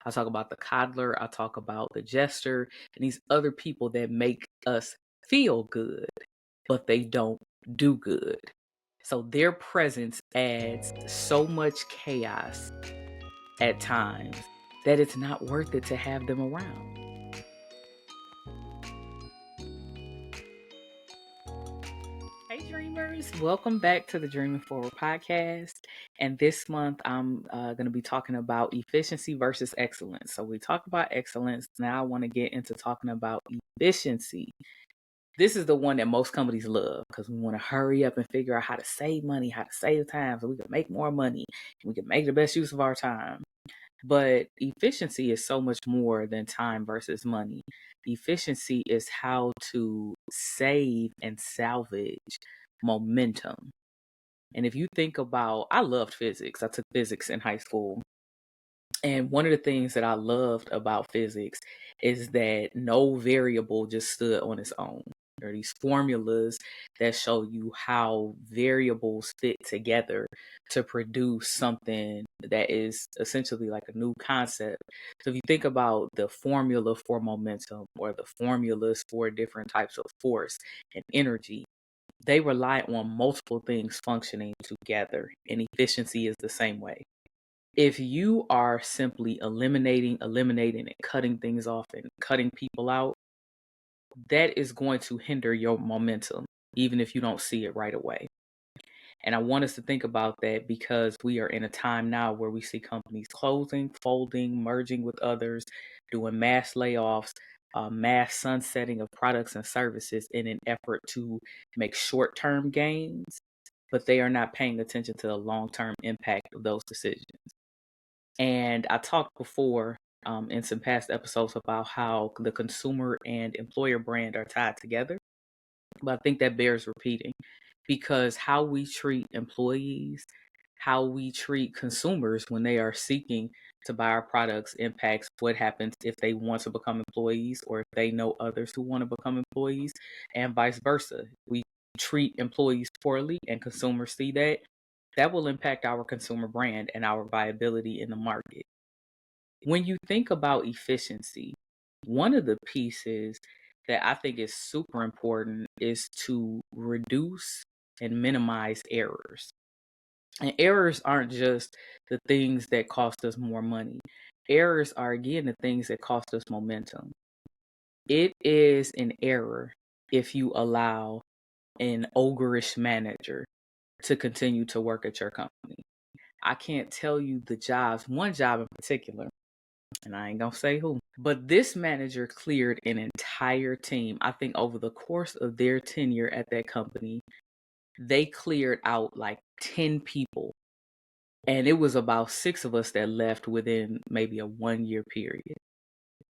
I talk about the coddler. I talk about the jester and these other people that make us feel good, but they don't do good. So their presence adds so much chaos at times that it's not worth it to have them around. Hey, dreamers, welcome back to the Dreaming Forward podcast. And this month, I'm going to be talking about efficiency versus excellence. So, we talked about excellence. Now, I want to get into talking about efficiency. This is the one that most companies love because we want to hurry up and figure out how to save money, how to save time so we can make more money and we can make the best use of our time. But efficiency is so much more than time versus money. Efficiency is how to save and salvage momentum. And if you think about, I loved physics. I took physics in high school. And one of the things that I loved about physics is that no variable just stood on its own. There are these formulas that show you how variables fit together to produce something that is essentially like a new concept. So if you think about the formula for momentum or the formulas for different types of force and energy, they rely on multiple things functioning together, and efficiency is the same way. If you are simply eliminating, and cutting things off and cutting people out, that is going to hinder your momentum, even if you don't see it right away. And I want us to think about that because we are in a time now where we see companies closing, folding, merging with others, doing mass layoffs, mass sunsetting of products and services in an effort to make short-term gains, but they are not paying attention to the long-term impact of those decisions. And I talked before in some past episodes about how the consumer and employer brand are tied together. But I think that bears repeating because how we treat employees, how we treat consumers when they are seeking to buy our products impacts what happens if they want to become employees or if they know others who want to become employees and vice versa. We treat employees poorly and consumers see that. That will impact our consumer brand and our viability in the market. When you think about efficiency, one of the pieces that I think is super important is to reduce and minimize errors. And errors aren't just the things that cost us more money. Errors are, again, the things that cost us momentum. It is an error if you allow an ogreish manager to continue to work at your company. I can't tell you the jobs, one job in particular, and I ain't gonna say who, but this manager cleared an entire team. I think over the course of their tenure at that company, they cleared out like 10 people. And it was about 6 of us that left within maybe a 1-year period.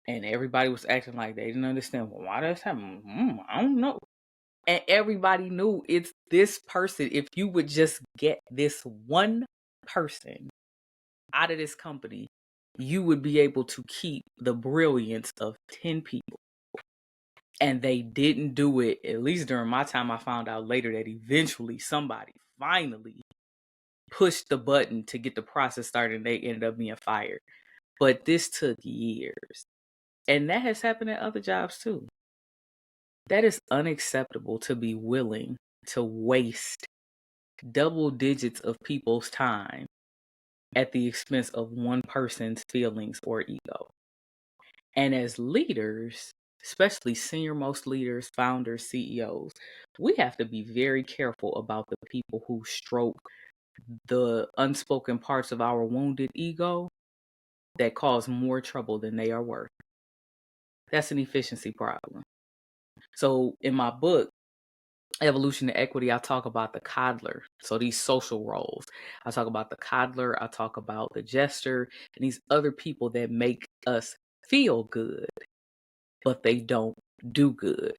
And everybody was acting like they didn't understand, well, why that's happening. I don't know. And everybody knew it's this person. If you would just get this one person out of this company, you would be able to keep the brilliance of 10 people. And they didn't do it, at least during my time. I found out later that eventually somebody finally pushed the button to get the process started and they ended up being fired. But this took years. And that has happened at other jobs too. That is unacceptable to be willing to waste double digits of people's time at the expense of one person's feelings or ego. And as leaders, especially senior most leaders, founders, CEOs, we have to be very careful about the people who stroke the unspoken parts of our wounded ego that cause more trouble than they are worth. That's an efficiency problem. So in my book, Evolution to Equity, I talk about the coddler. So these social roles. I talk about the coddler, I talk about the jester, and these other people that make us feel good, but they don't do good.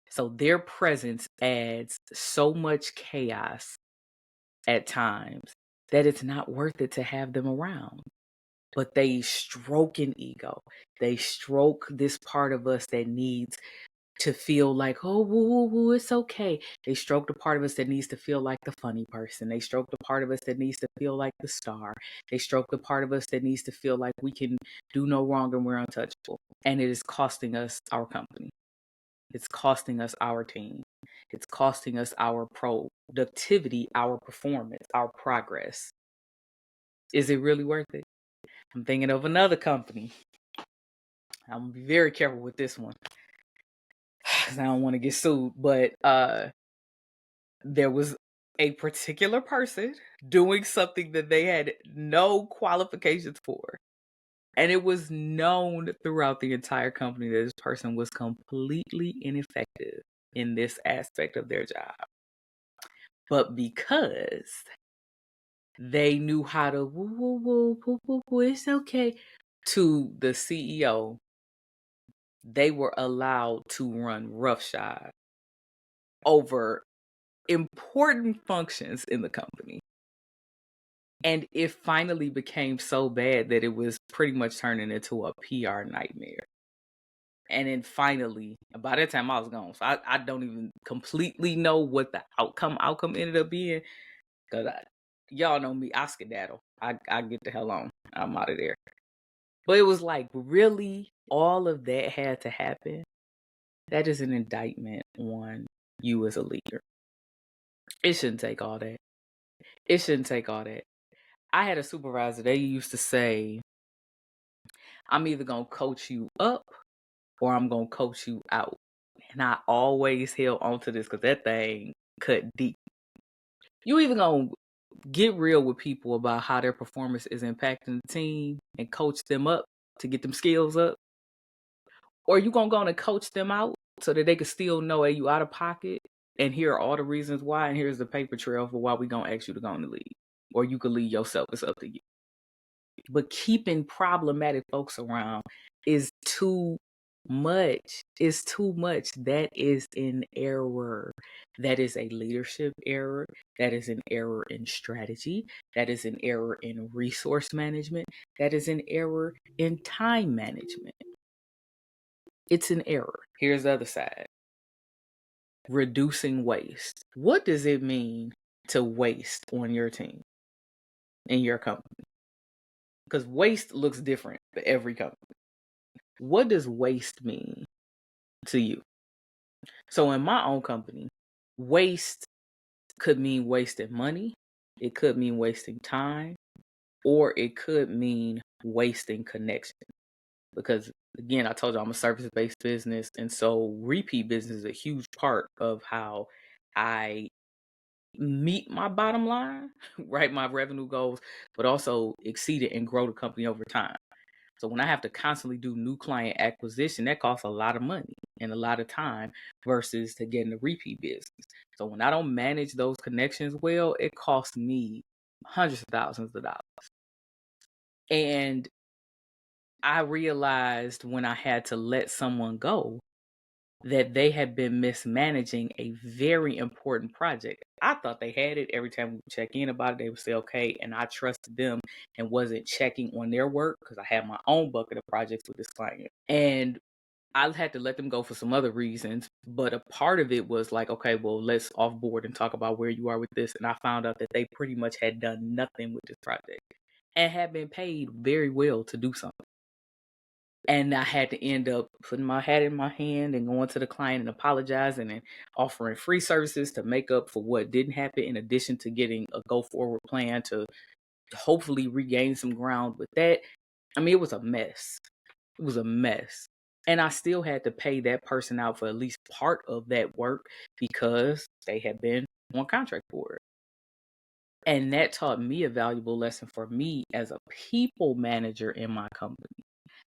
So their presence adds so much chaos at times that it's not worth it to have them around. But they stroke an ego. They stroke this part of us that needs to feel like, oh, woo, woo, woo, it's okay. They stroke the part of us that needs to feel like the funny person. They stroke the part of us that needs to feel like the star. They stroke the part of us that needs to feel like we can do no wrong and we're untouchable. And it is costing us our company. It's costing us our team. It's costing us our productivity, our performance, our progress. Is it really worth it? I'm thinking of another company. I'm going to be very careful with this one because I don't want to get sued. But there was a particular person doing something that they had no qualifications for. And it was known throughout the entire company that this person was completely ineffective in this aspect of their job. But because they knew how to woo, woo, woo, woo, woo, woo, it's okay, to the CEO, they were allowed to run roughshod over important functions in the company. And it finally became so bad that it was pretty much turning into a PR nightmare. And then finally, by that time I was gone. So I don't even completely know what the outcome ended up being. Because y'all know me, I skedaddle. I get the hell on. I'm out of there. But it was like, really, all of that had to happen? That is an indictment on you as a leader. It shouldn't take all that. It shouldn't take all that. I had a supervisor, they used to say, I'm either going to coach you up or I'm going to coach you out. And I always held on to this because that thing cut deep. You either going to get real with people about how their performance is impacting the team and coach them up to get them skills up, or you going to go on and coach them out so that they can still know, hey, you out of pocket and here are all the reasons why, and here's the paper trail for why we going to ask you to go in the league. Or you can lead yourself. It's up to you. But keeping problematic folks around is too much. It's too much. That is an error. That is a leadership error. That is an error in strategy. That is an error in resource management. That is an error in time management. It's an error. Here's the other side. Reducing waste. What does it mean to waste on your team, in your company? Because waste looks different for every company. What does waste mean to you? So in my own company, waste could mean wasting money. It could mean wasting time, or it could mean wasting connection. Because again, I told you I'm a service-based business. And so repeat business is a huge part of how I meet my bottom line, right? My revenue goals, but also exceed it and grow the company over time. So when I have to constantly do new client acquisition, that costs a lot of money and a lot of time versus to get in the repeat business. So when I don't manage those connections well, it costs me hundreds of thousands of dollars. And I realized when I had to let someone go that they had been mismanaging a very important project. I thought they had it. Every time we would check in about it, they would say, okay. And I trusted them and wasn't checking on their work because I had my own bucket of projects with this client. And I had to let them go for some other reasons. But a part of it was like, okay, well, let's offboard and talk about where you are with this. And I found out that they pretty much had done nothing with this project and had been paid very well to do something. And I had to end up putting my hat in my hand and going to the client and apologizing and offering free services to make up for what didn't happen, in addition to getting a go forward plan to hopefully regain some ground with that. I mean, it was a mess. It was a mess. And I still had to pay that person out for at least part of that work because they had been on contract for it. And that taught me a valuable lesson for me as a people manager in my company.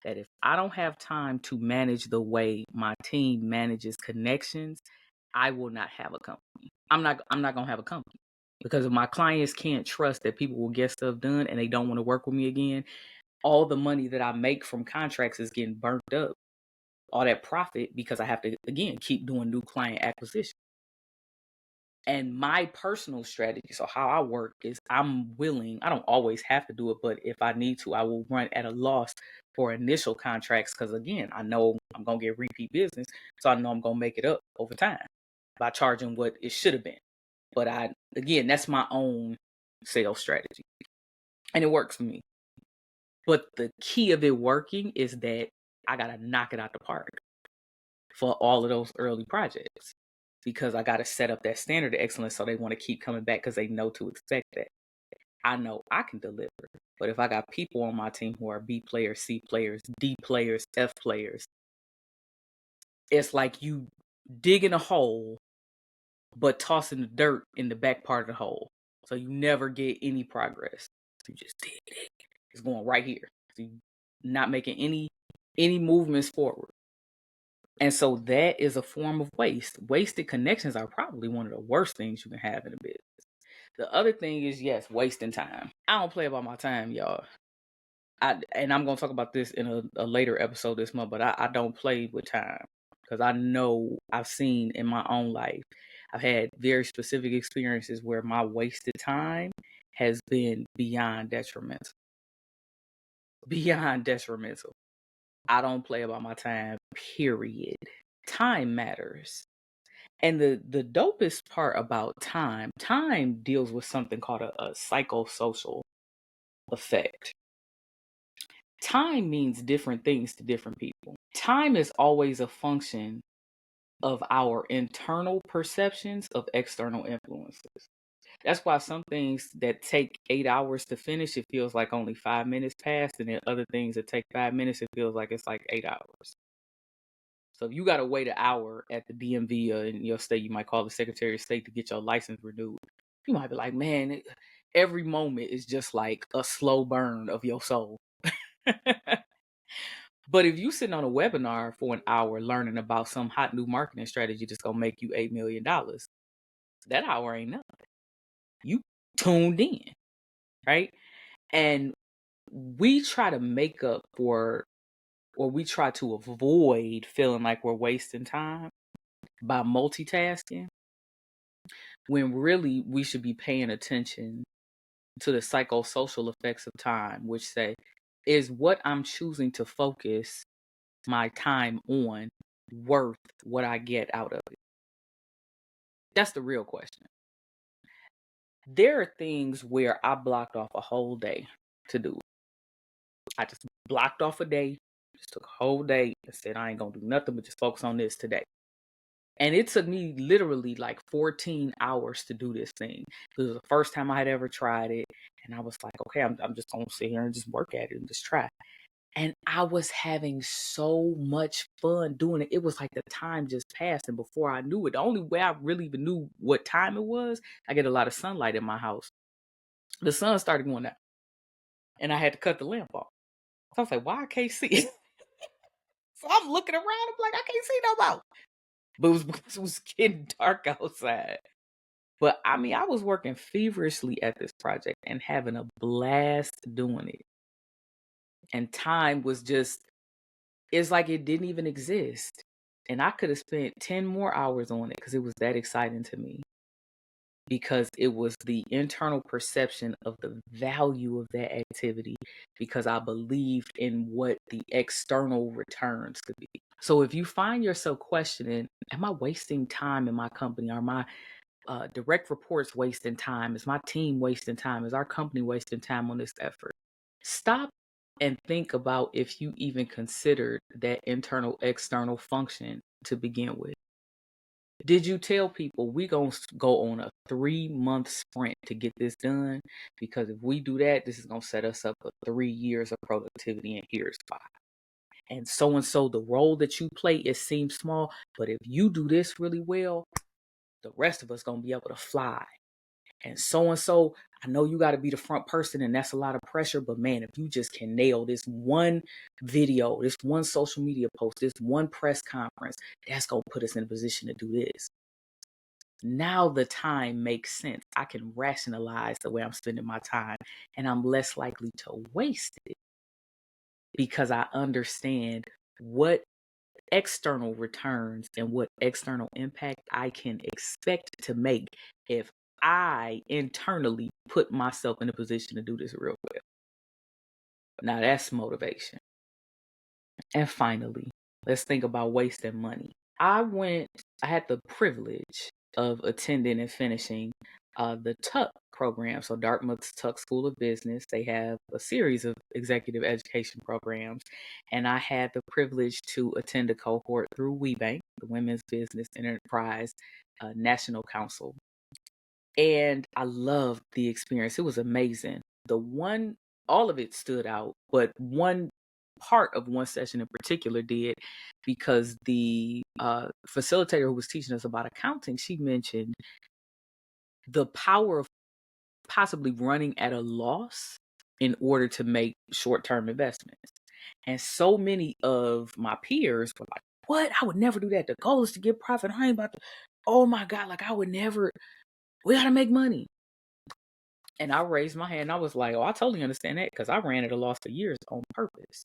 That if I don't have time to manage the way my team manages connections, I will not have a company. I'm not gonna have a company. Because if my clients can't trust that people will get stuff done and they don't want to work with me again, all the money that I make from contracts is getting burnt up. All that profit, because I have to, again, keep doing new client acquisition. And my personal strategy, so how I work is I'm willing, I don't always have to do it, but if I need to, I will run at a loss for initial contracts. Because again, I know I'm going to get repeat business. So I know I'm going to make it up over time by charging what it should have been. But again, that's my own sales strategy. And it works for me. But the key of it working is that I got to knock it out the park for all of those early projects, because I got to set up that standard of excellence so they want to keep coming back because they know to expect that. I know I can deliver. But if I got people on my team who are B players, C players, D players, F players, it's like you digging a hole but tossing the dirt in the back part of the hole. So you never get any progress. You just dig. It's going right here. So you're not making any movements forward. And so that is a form of waste. Wasted connections are probably one of the worst things you can have in a business. The other thing is, yes, wasting time. I don't play about my time, y'all. And I'm going to talk about this in a later episode this month, but I don't play with time, because I know I've seen in my own life, I've had very specific experiences where my wasted time has been beyond detrimental. Beyond detrimental. I don't play about my time, period. Time matters. And the dopest part about time deals with something called a psychosocial effect. Time means different things to different people. Time is always a function of our internal perceptions of external influences. That's why some things that take 8 hours to finish, it feels like only 5 minutes passed. And then other things that take 5 minutes, it feels like it's like 8 hours. So if you got to wait an hour at the DMV in your state, you might call the Secretary of State to get your license renewed. You might be like, man, every moment is just like a slow burn of your soul. But if you sitting on a webinar for an hour learning about some hot new marketing strategy that's going to make you $8 million, that hour ain't nothing. You tuned in, right? And we try to make up for, or we try to avoid feeling like we're wasting time by multitasking, when really we should be paying attention to the psychosocial effects of time, which say, is what I'm choosing to focus my time on worth what I get out of it? That's the real question. There are things where I blocked off a whole day to do. I just blocked off a day, just took a whole day and said, I ain't going to do nothing but just focus on this today. And it took me literally like 14 hours to do this thing. It was the first time I had ever tried it. And I was like, okay, I'm just going to sit here and just work at it and just try. And I was having so much fun doing it. It was like the time just passed. And before I knew it, the only way I really even knew what time it was, I get a lot of sunlight in my house. The sun started going out. And I had to cut the lamp off. So I was like, why I can't see it? So I'm looking around. I'm like, I can't see no more. But it was getting dark outside. But I mean, I was working feverishly at this project and having a blast doing it. And time was just, it's like it didn't even exist. And I could have spent 10 more hours on it because it was that exciting to me. Because it was the internal perception of the value of that activity, because I believed in what the external returns could be. So if you find yourself questioning, am I wasting time in my company? Are my direct reports wasting time? Is my team wasting time? Is our company wasting time on this effort? Stop and think about if you even considered that internal external function to begin with. Did you tell people we gonna go on a 3-month sprint to get this done? Because if we do that, this is gonna set us up for 3 years of productivity, and here's why. And so, the role that you play, it seems small, but if you do this really well, the rest of us gonna be able to fly. And so, I know you got to be the front person, and that's a lot of pressure, but man, if you just can nail this one video, this one social media post, this one press conference, that's gonna put us in a position to do this. Now the time makes sense. I can rationalize the way I'm spending my time, and I'm less likely to waste it because I understand what external returns and what external impact I can expect to make if I internally put myself in a position to do this real well. Now that's motivation. And finally, let's think about wasting money. I had the privilege of attending and finishing the Tuck program. So Dartmouth's Tuck School of Business, they have a series of executive education programs. And I had the privilege to attend a cohort through WeBank, the Women's Business Enterprise National Council. And I loved the experience. It was amazing. All of it stood out, but one part of one session in particular did, because the facilitator who was teaching us about accounting, she mentioned the power of possibly running at a loss in order to make short-term investments. And so many of my peers were like, what? I would never do that. The goal is to get profit. I ain't about to, oh my God, like I would never, we got to make money. And I raised my hand. I was like, oh, I totally understand that, because I ran at a loss for years on purpose.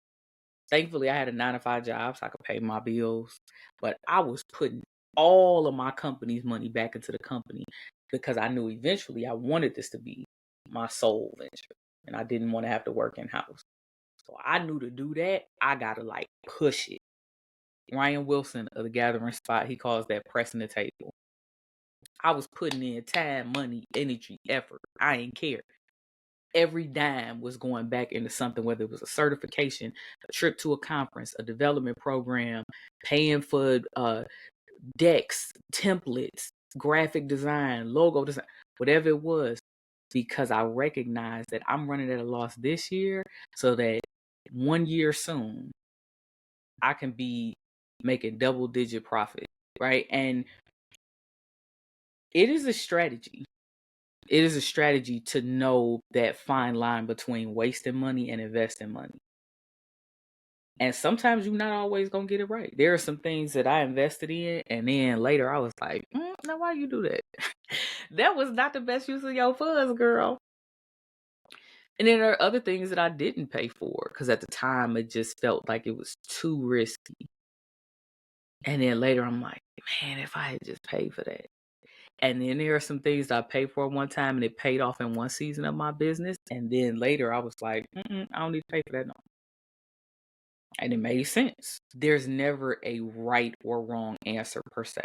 Thankfully, I had a 9-to-5 job so I could pay my bills. But I was putting all of my company's money back into the company because I knew eventually I wanted this to be my sole venture. And I didn't want to have to work in-house. So I knew to do that, I got to like push it. Ryan Wilson of the Gathering Spot, he calls that pressing the table. I was putting in time, money, energy, effort. I didn't care. Every dime was going back into something, whether it was a certification, a trip to a conference, a development program, paying for decks, templates, graphic design, logo design, whatever it was, because I recognized that I'm running at a loss this year so that 1 year soon I can be making double-digit profit, right? And it is a strategy. It is a strategy to know that fine line between wasting money and investing money. And sometimes you're not always going to get it right. There are some things that I invested in, and then later I was like, now why you do that? That was not the best use of your funds, girl. And then there are other things that I didn't pay for because at the time it just felt like it was too risky. And then later I'm like, man, if I had just paid for that. And then there are some things that I paid for one time and it paid off in one season of my business. And then later I was like, I don't need to pay for that no. And it made sense. There's never a right or wrong answer per se.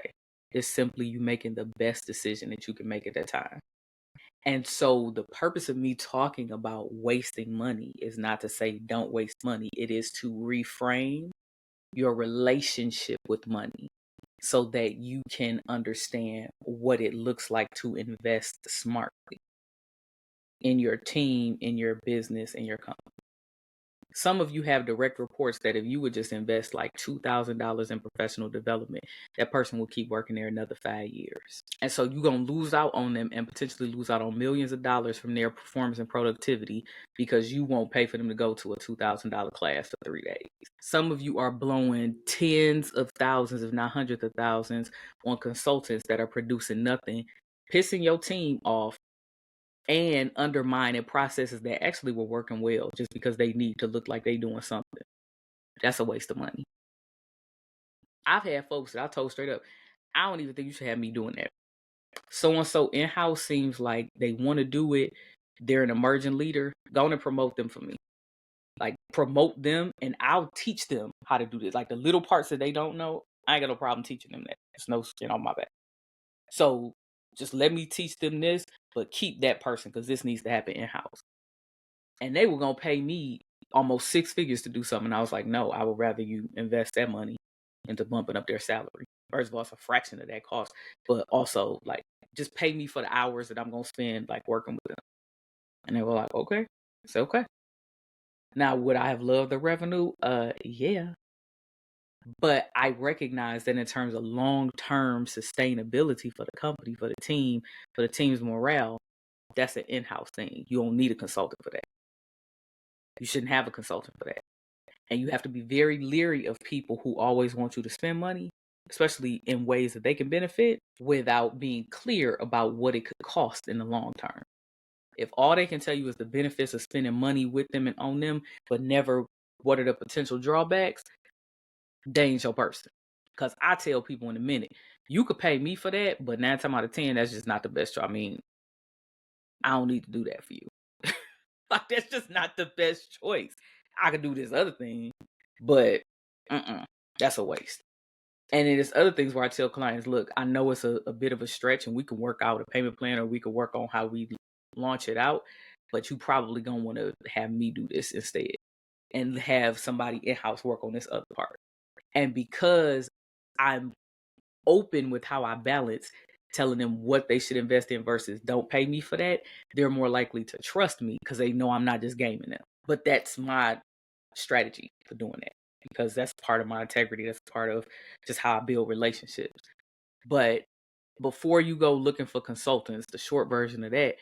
It's simply you making the best decision that you can make at that time. And so the purpose of me talking about wasting money is not to say don't waste money. It is to reframe your relationship with money so that you can understand what it looks like to invest smartly in your team, in your business, in your company. Some of you have direct reports that if you would just invest like $2,000 in professional development, that person will keep working there another 5 years. And so you're going to lose out on them and potentially lose out on millions of dollars from their performance and productivity because you won't pay for them to go to a $2,000 class for 3 days. Some of you are blowing tens of thousands, if not hundreds of thousands, on consultants that are producing nothing, pissing your team off, and undermining processes that actually were working well just because they need to look like they doing something. That's a waste of money. I've had folks that I told straight up, I don't even think you should have me doing that. So-and-so in-house seems like they want to do it. They're an emerging leader. Go on and promote them for me. Like promote them and I'll teach them how to do this. Like the little parts that they don't know, I ain't got no problem teaching them that. There's no skin on my back. So just let me teach them this, but keep that person because this needs to happen in-house. And they were going to pay me almost 6 figures to do something. And I was like, no, I would rather you invest that money into bumping up their salary. First of all, it's a fraction of that cost, but also like just pay me for the hours that I'm going to spend like working with them. And they were like, okay, it's okay. Now, would I have loved the revenue? Yeah. But I recognize that in terms of long-term sustainability for the company, for the team, for the team's morale, that's an in-house thing. You don't need a consultant for that. You shouldn't have a consultant for that. And you have to be very leery of people who always want you to spend money, especially in ways that they can benefit without being clear about what it could cost in the long term. If all they can tell you is the benefits of spending money with them and on them, but never what are the potential drawbacks, they ain't your person. Because I tell people in a minute, you could pay me for that, but 9 times out of 10, that's just not the best. I mean, I don't need to do that for you. Like, that's just not the best choice. I could do this other thing, but that's a waste. And then there's other things where I tell clients, look, I know it's a bit of a stretch and we can work out a payment plan or we can work on how we launch it out, but you probably going to want to have me do this instead and have somebody in-house work on this other part. And because I'm open with how I balance telling them what they should invest in versus don't pay me for that, they're more likely to trust me because they know I'm not just gaming them. But that's my strategy for doing that, because that's part of my integrity. That's part of just how I build relationships. But before you go looking for consultants, the short version of that,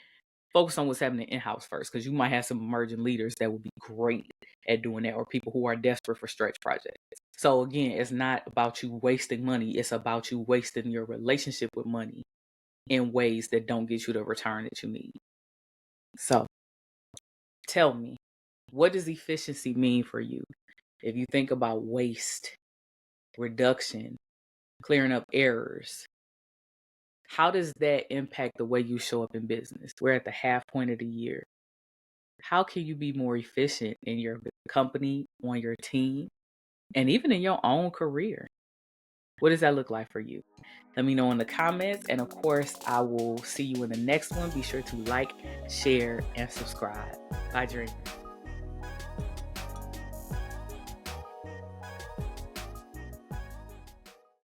focus on what's happening in-house first, because you might have some emerging leaders that would be great at doing that, or people who are desperate for stretch projects. So again, it's not about you wasting money. It's about you wasting your relationship with money in ways that don't get you the return that you need. So tell me, what does efficiency mean for you? If you think about waste, reduction, clearing up errors, how does that impact the way you show up in business? We're at the half point of the year. How can you be more efficient in your company, on your team, and even in your own career? What does that look like for you? Let me know in the comments. And of course, I will see you in the next one. Be sure to like, share, and subscribe. Bye, dreamers.